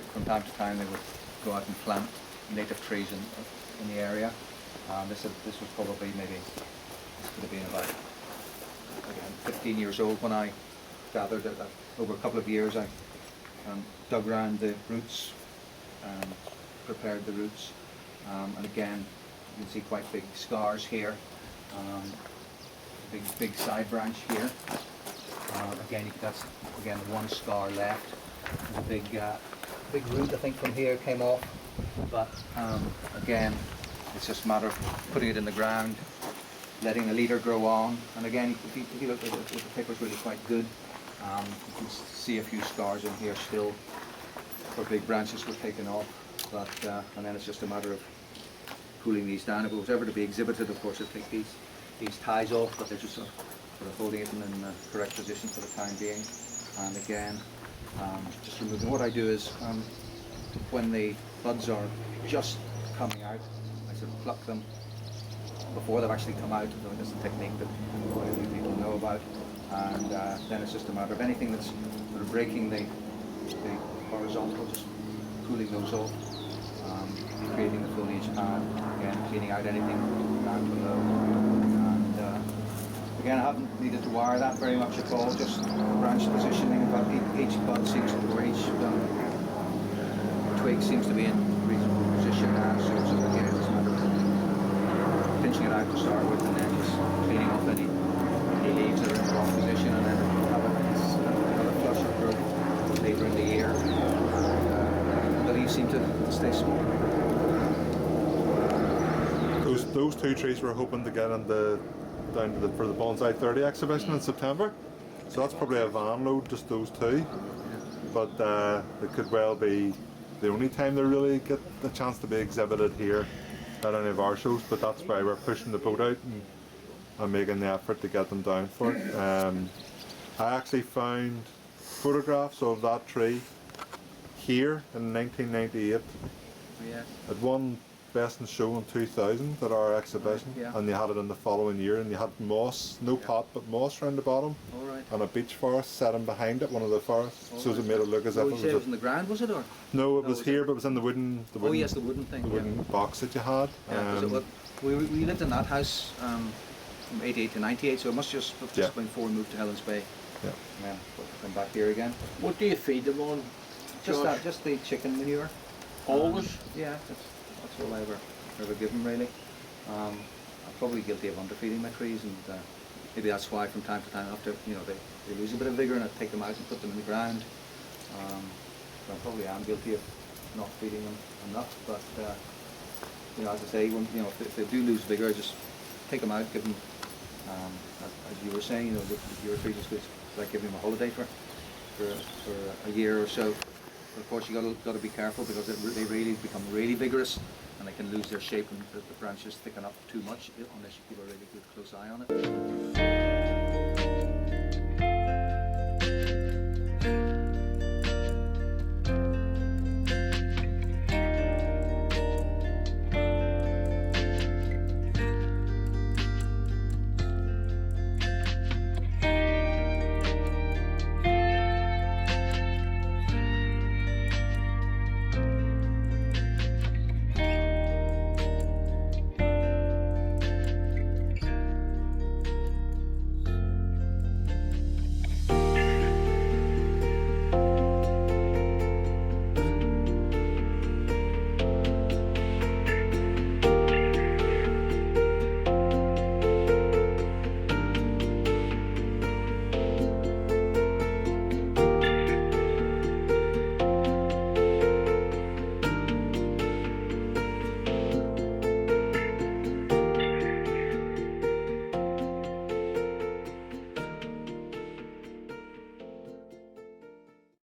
from time to time they would go out and plant native trees in the area. This was probably this could have been about, again, 15 years old when I gathered it. Over a couple of years I dug around the roots and prepared the roots. And again, you can see quite big scars here. Big side branch here. Again, that's one scar left. There's a big root I think from here came off. But again, it's just a matter of putting it in the ground, letting the leader grow on. And again, if you look at the paper's really quite good. You can see a few scars in here still where big branches were taken off. But and then it's just a matter of cooling these down. If it was ever to be exhibited, of course, I'd take these ties off, but they're just sort of holding it in the correct position for the time being. And again, just removing. What I do is when the buds are just coming out, I sort of pluck them before they've actually come out. So that's a technique that quite a few people know about. And then it's just a matter of anything that's sort of breaking the horizontal, just cooling those off, creating the foliage pad, again cleaning out anything down below. And again, I haven't needed to wire that very much at all, just branch positioning, but each bud seems to, or each twig seems to be in reasonable position now, so it's just, again, it's a matter of pinching it out to start with and then just cleaning off any leaves that are in the wrong position, and then have another flush of growth later in the year. The leaves seem to stay small. Those two trees we're hoping to get for the Bonsai 30 exhibition in September. So that's probably a van load, just those two. But it could well be the only time they really get the chance to be exhibited here at any of our shows. But that's why we're pushing the boat out and making the effort to get them down for it. I actually found photographs of that tree here in 1998. Yeah. It won Best in Show in 2000 at our exhibition, and they had it in the following year, and you had moss, no pot, but moss around the bottom, and a beech forest set in behind it, one of the forests, so it made it look as if it was in the ground, was it? Or? No, it was here, but it was in the wooden oh yes, the wooden thing. The wooden box that you had. We lived in that house from 88 to 98, so it must just been before we moved to Helens Bay. Yeah. Yeah, come back here again. What do you feed them on? Just the chicken manure. Always? Yeah, that's all I ever give them really. I'm probably guilty of underfeeding my trees, and maybe that's why from time to time after they lose a bit of vigour and I take them out and put them in the ground. So I probably am guilty of not feeding them enough. But as I say, when if they do lose vigour, I just take them out, give them as you were saying, your trees is like giving them a holiday for a year or so. But of course, you got to be careful because they really become really vigorous, and they can lose their shape and the branches thicken up too much unless you keep a really good close eye on it.